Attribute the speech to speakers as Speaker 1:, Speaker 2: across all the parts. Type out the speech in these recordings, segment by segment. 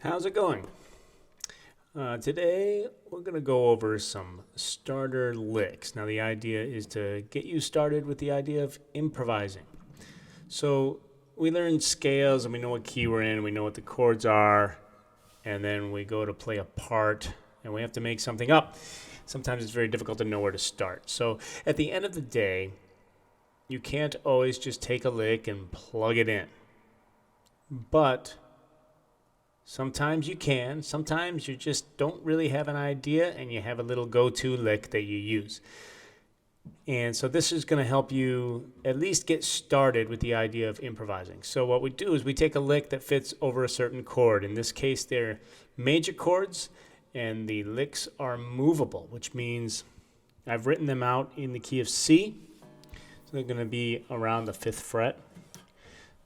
Speaker 1: How's it going? Today we're going to go over some starter licks. Now the idea is to get you started with the idea of improvising. So we learn scales and we know what key we're in, we know what the chords are, and then we go to play a part and we have to make something up. Sometimes it's very difficult to know where to start. So at the end of the day, you can't always just take a lick and plug it in. But sometimes you can. Sometimes you just don't really have an idea and you have a little go-to lick that you use. And so this is going to help you at least get started with the idea of improvising. So what we do is we take a lick that fits over a certain chord. In this case, they're major chords and the licks are movable, which means I've written them out in the key of C. So they're going to be around the 5th fret.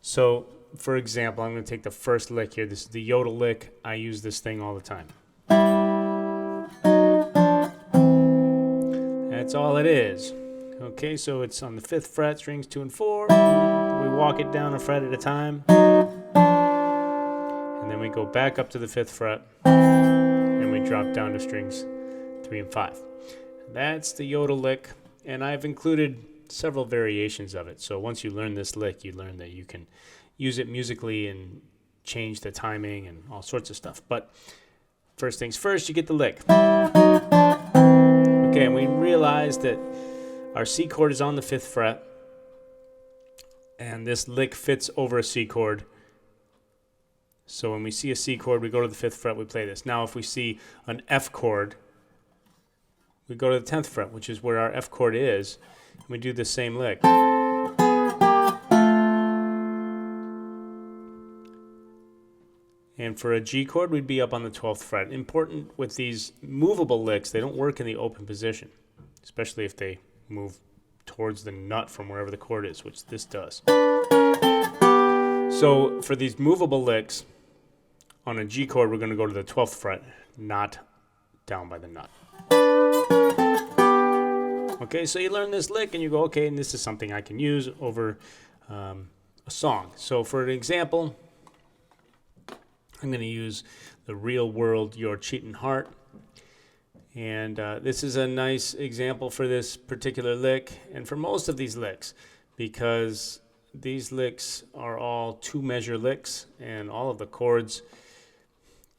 Speaker 1: So for example, I'm going to take the first lick here. This is the Yodel lick. I use this thing all the time. That's all it is. Okay, so it's on the 5th fret, strings 2 and 4. We walk it down a fret at a time. And then we go back up to the 5th fret. And we drop down to strings 3 and 5. That's the Yodel lick. And I've included several variations of it. So once you learn this lick, you learn that you can use it musically and change the timing and all sorts of stuff. But first things first, you get the lick. Okay, and we realize that our C chord is on the 5th fret, and this lick fits over a C chord. So when we see a C chord, we go to the 5th fret, we play this. Now if we see an F chord, we go to the 10th fret, which is where our F chord is, and we do the same lick. And for a G chord, we'd be up on the 12th fret. Important with these movable licks, they don't work in the open position, especially if they move towards the nut from wherever the chord is, which this does. So for these movable licks, on a G chord, we're going to go to the 12th fret, not down by the nut. Okay, so you learn this lick and you go, okay, and this is something I can use over a song. So for an example, I'm going to use the Real World Your Cheatin' Heart. And this is a nice example for this particular lick and for most of these licks, because these licks are all 2-measure licks and all of the chords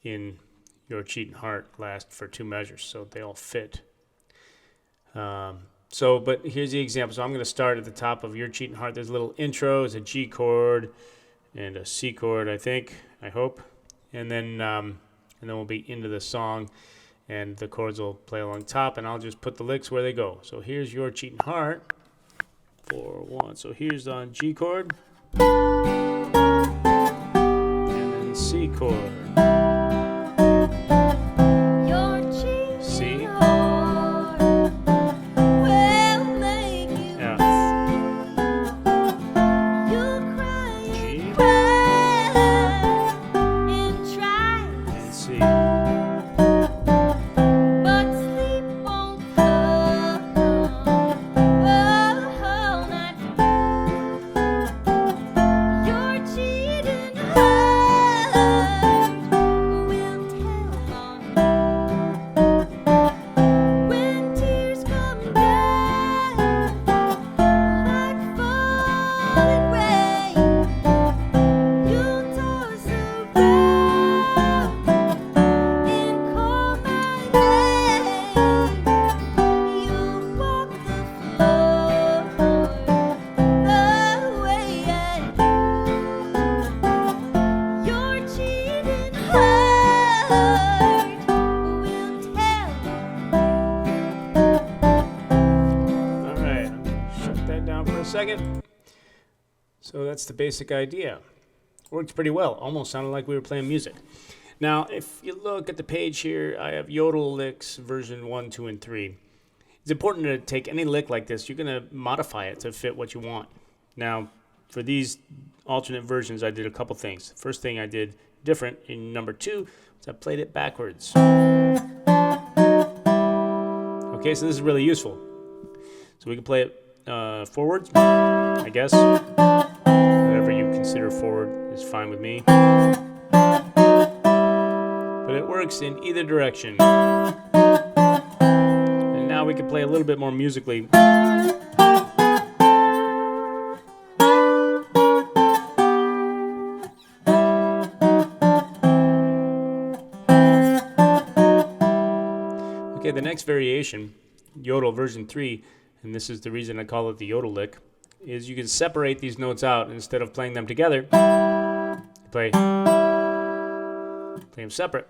Speaker 1: in Your Cheatin' Heart last for 2 measures, so they all fit. But here's the example. So I'm going to start at the top of Your Cheatin' Heart. There's a little intro. It's a G chord and a C chord, I hope. And then we'll be into the song, and the chords will play along top, and I'll just put the licks where they go. So here's Your Cheatin' Heart, 4-1. So here's on G chord, and then C chord. C. Second. So that's the basic idea. Works pretty well. Almost sounded like we were playing music. Now, if you look at the page here, I have Yodel licks version 1, 2, and 3. It's important to take any lick like this. You're going to modify it to fit what you want. Now, for these alternate versions, I did a couple things. The first thing I did different in number 2 was I played it backwards. Okay, so this is really useful. So we can play it forwards, I guess. Whatever you consider forward is fine with me. but it works in either direction. And now we can play a little bit more musically. Okay, the next variation, Yodel version 3, and this is the reason I call it the Yodel lick, is you can separate these notes out instead of playing them together. Play them separate.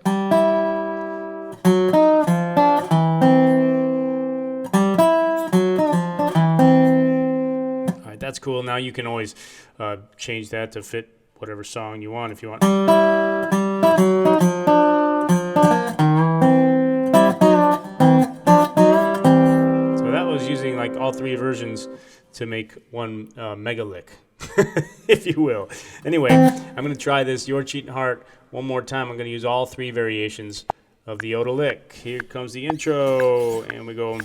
Speaker 1: Alright, that's cool. Now you can always change that to fit whatever song you want if you want. Using like all three versions to make one mega lick, if you will. Anyway, I'm going to try this Your Cheating Heart one more time. I'm going to use all three variations of the Yodel lick. Here comes the intro, and we go.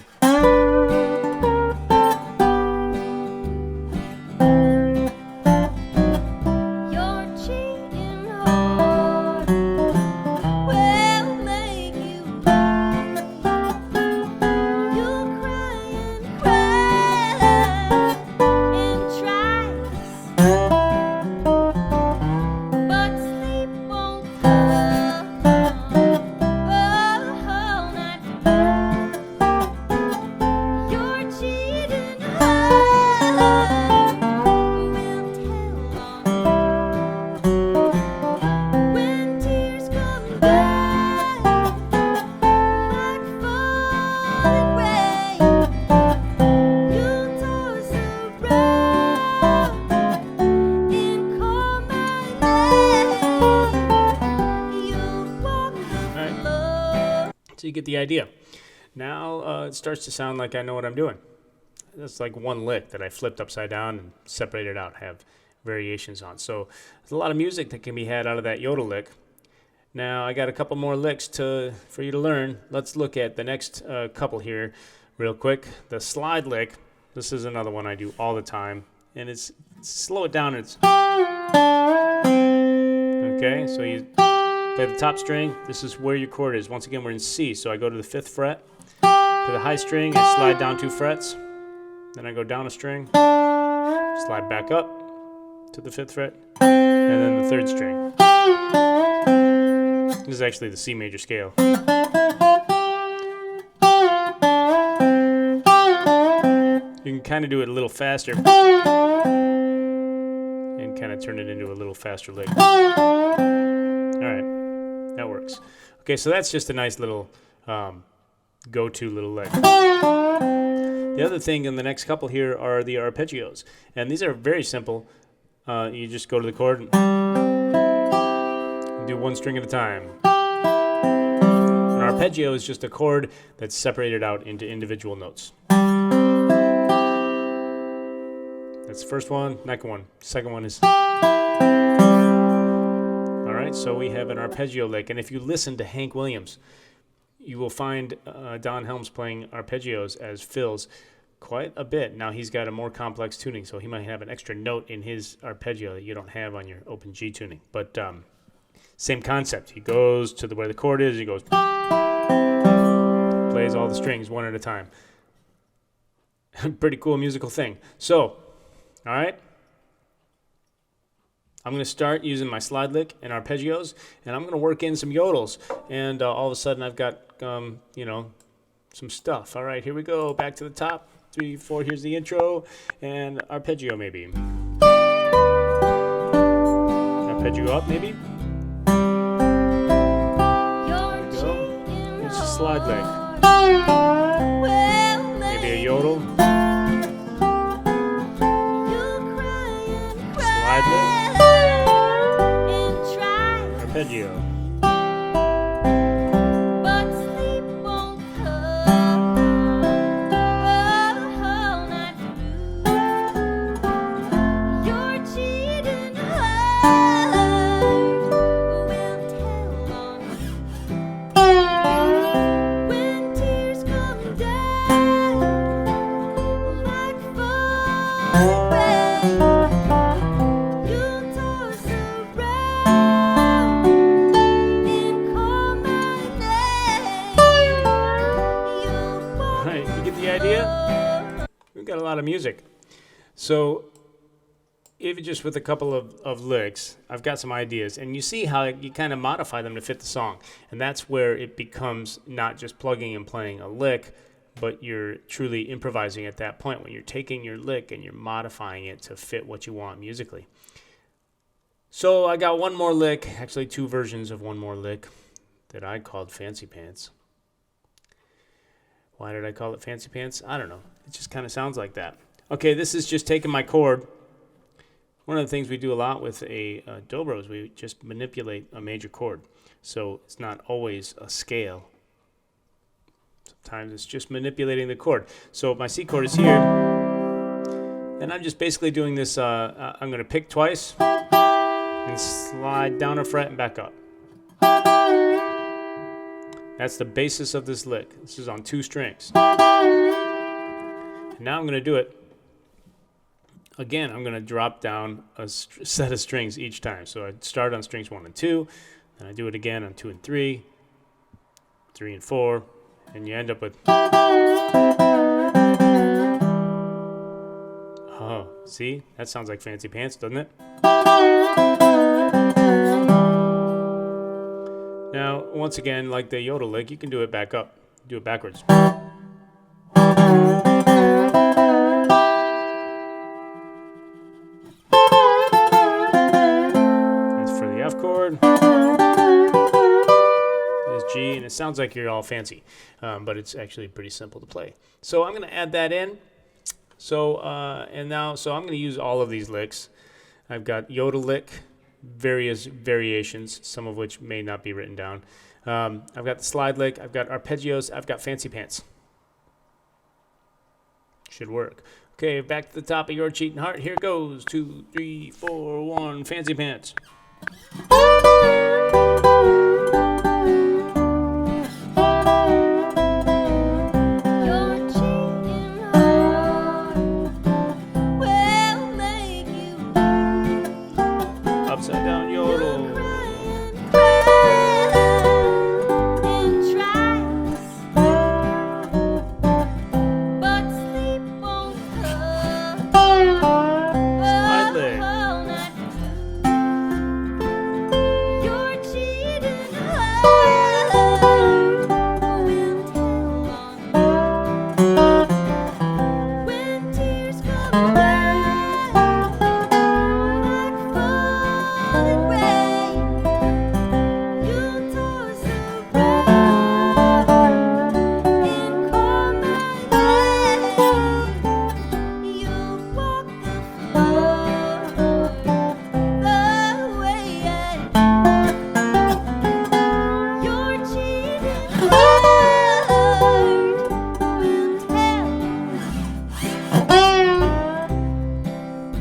Speaker 1: So you get the idea. Now it starts to sound like I know what I'm doing. That's like one lick that I flipped upside down and separated out, have variations on. So there's a lot of music that can be had out of that Yodel lick. Now I got a couple more licks for you to learn. Let's look at the next couple here real quick. The slide lick. This is another one I do all the time, and it's slow it down. It's okay. So you play the top string. This is where your chord is. Once again, we're in C. So I go to the 5th fret, to the high string, and slide down 2 frets. Then I go down a string, slide back up to the 5th fret, and then the 3rd string. This is actually the C major scale. You can kind of do it a little faster and kind of turn it into a little faster lick. Alright, that works. Okay, so that's just a nice little go-to little lick. The other thing in the next couple here are the arpeggios. And these are very simple. You just go to the chord and do one string at a time. An arpeggio is just a chord that's separated out into individual notes. That's the first one, second one. Second one is... Alright, so we have an arpeggio lick. And if you listen to Hank Williams, you will find Don Helms playing arpeggios as fills quite a bit. Now he's got a more complex tuning, so he might have an extra note in his arpeggio that you don't have on your open G tuning. But same concept. He goes to where the chord is, he goes, plays all the strings one at a time. Pretty cool musical thing. So, all right, I'm going to start using my slide lick and arpeggios, and I'm going to work in some yodels, and all of a sudden I've got, you know, some stuff. All right, here we go. Back to the top. 3, 4, here's the intro, and arpeggio maybe. Arpeggio up maybe. There we go. Here's a slide lick. Maybe a yodel. Slide lick. Arpeggio. idea? We've got a lot of music. So even just with a couple of licks, I've got some ideas. And you see how you kind of modify them to fit the song. And that's where it becomes not just plugging and playing a lick, but you're truly improvising at that point when you're taking your lick and you're modifying it to fit what you want musically. So I got one more lick, actually two versions of one more lick that I called Fancy Pants. Why did I call it Fancy Pants? I don't know. It just kind of sounds like that. Okay, this is just taking my chord. One of the things we do a lot with a dobro is we just manipulate a major chord. So it's not always a scale. Sometimes it's just manipulating the chord. So my C chord is here. And I'm just basically doing this. I'm going to pick twice and slide down a fret and back up. That's the basis of this lick. This is on 2 strings. And now I'm going to do it. Again, I'm going to drop down a set of strings each time. So I start on strings 1 and 2, and I do it again on 2 and 3, 3 and 4, and you end up with... Oh, see? That sounds like Fancy Pants, doesn't it? Now, once again, like the Yodel lick, you can do it back up. Do it backwards. That's for the F chord. There's G, and it sounds like you're all fancy, but it's actually pretty simple to play. So I'm going to add that in. So I'm going to use all of these licks. I've got Yodel lick, various variations, some of which may not be written down. I've got the slide lick, I've got arpeggios, I've got Fancy Pants. Should work. Okay, back to the top of your cheating heart. Here goes. 2, 3, 4, 1, Fancy Pants. Upside down Yodel. Slide lick.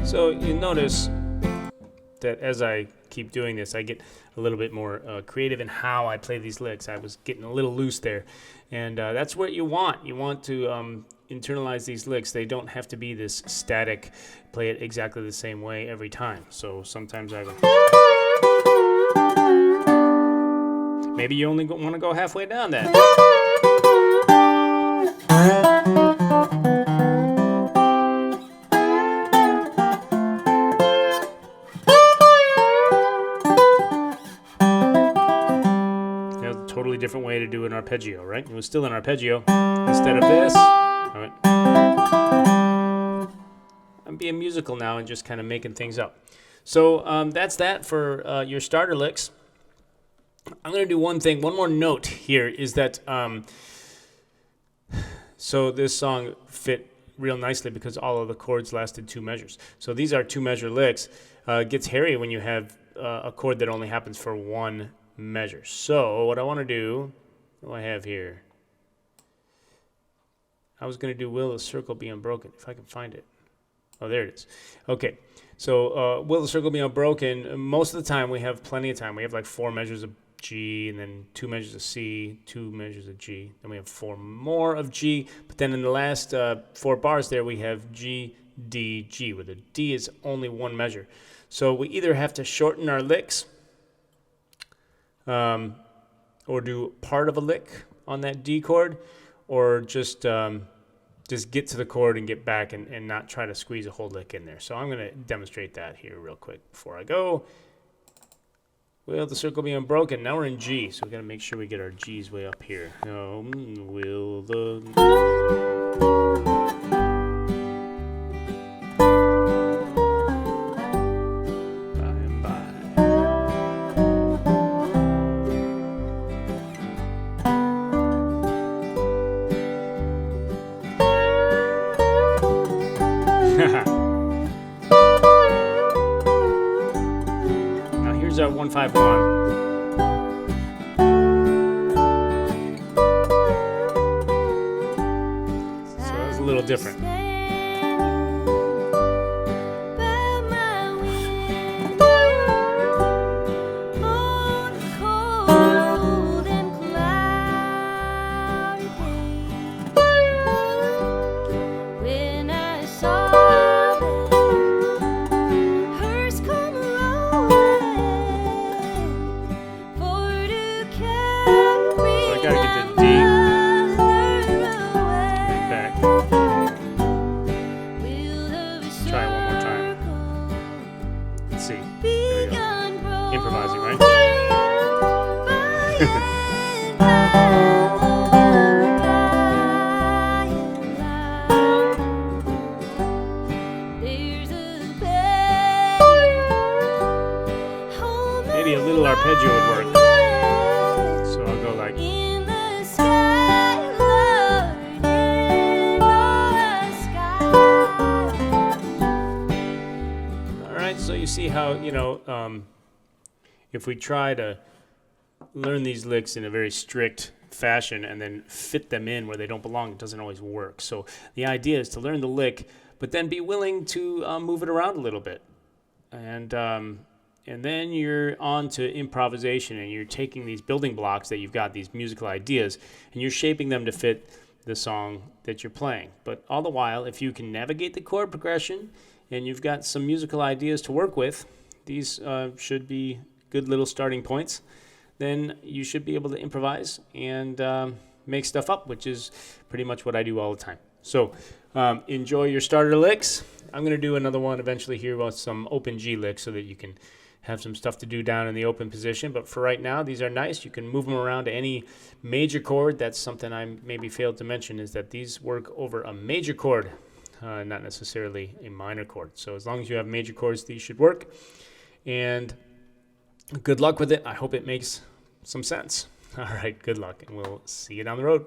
Speaker 1: So you notice that as I keep doing this, I get a little bit more creative in how I play these licks. I was getting a little loose there, and that's what you want. You want to internalize these licks. They don't have to be this static, play it exactly the same way every time. So sometimes I go... Maybe you only want to go halfway down that. Totally different way to do an arpeggio, right? It was still an arpeggio instead of this. All right. I'm being musical now and just kind of making things up. So that's that for your starter licks. I'm going to do one more note here is that so this song fit real nicely because all of the chords lasted 2 measures. So these are 2-measure licks. It gets hairy when you have a chord that only happens for 1 measure. So what I want to do, what do I have here? I was going to do Will the Circle Be Unbroken, if I can find it. Oh, there it is. Okay, so Will the Circle Be Unbroken, most of the time we have plenty of time. We have like 4 measures of G, and then 2 measures of C, 2 measures of G. Then we have 4 more of G, but then in the last 4 bars there we have G, D, G, where the D is only 1 measure. So we either have to shorten our licks, or do part of a lick on that D chord, or just just get to the chord and get back and not try to squeeze a whole lick in there. So I'm going to demonstrate that here real quick before I go. Will the circle be unbroken? Now we're in G, so we got to make sure we get our G's way up here. Will the... Now here's our 151. So that was a little different. Improvising, right? Maybe a little arpeggio would work. So I'll go like... Alright, so you see how, you know, if we try to learn these licks in a very strict fashion and then fit them in where they don't belong, it doesn't always work. So the idea is to learn the lick, but then be willing to move it around a little bit. And then you're on to improvisation, and you're taking these building blocks that you've got, these musical ideas, and you're shaping them to fit the song that you're playing. But all the while, if you can navigate the chord progression and you've got some musical ideas to work with, these should be good little starting points. Then you should be able to improvise and make stuff up, which is pretty much what I do all the time. So enjoy your starter licks. I'm going to do another one eventually here with some open G licks so that you can have some stuff to do down in the open position. But for right now, these are nice. You can move them around to any major chord. That's something I maybe failed to mention, is that these work over a major chord, not necessarily a minor chord. So as long as you have major chords, these should work. And good luck with it. I hope it makes some sense. All right, good luck, and we'll see you down the road.